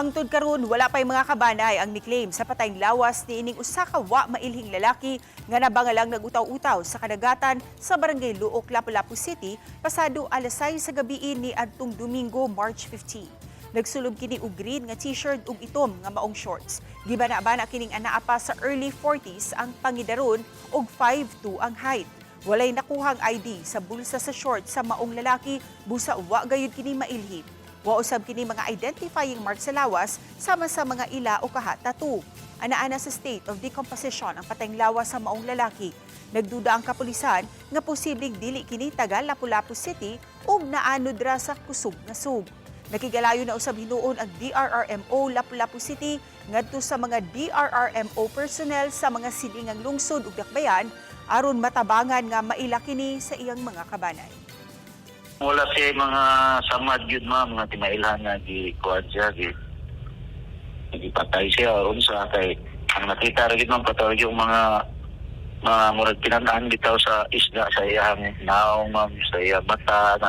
Hangtod karon wala pay mga kabanay ang niklaim sa patayng lawas ni ining usa ka wa mailhing lalaki nga nabangalang nagutaw-utaw sa kadagatan sa barangay Luok, Lapu-Lapu City pasado alas 6 sa gabi ni adtong Domingo, March 15. Nagsulod kini og green nga t-shirt ug itom nga maong shorts. Gibana-bana kining anaa pa sa early 40s ang pangidaron og 5'2" ang height. Walay nakuhang ID sa bulsa sa shorts sa maong lalaki, busa wa gayud kini mailhim. Wa usab kini mga identifying marks sa lawas sama sa mga ila o kaha tattoo. Ana-ana sa state of decomposition ang patayng lawas sa maong lalaki. Nagduda ang kapulisan nga posibleng dili kini taga Lapu-Lapu City ug naanod ra sa kusog nga sug. Nakigalayo na usab hinuon ang DRRMO Lapu-Lapu City ngadto sa mga DRRMO personnel sa mga silingang lungsod ug dakbayan aron matabangan nga maila kini sa iyang mga kabanay. Wala siya mga samad yun mga timailhan nga kuwan siya, ipatay siya o unsa kay ang nakita rin man patawag yung mga murag pinanaan bitaw sa isda sa iyang naong sa iyang mata na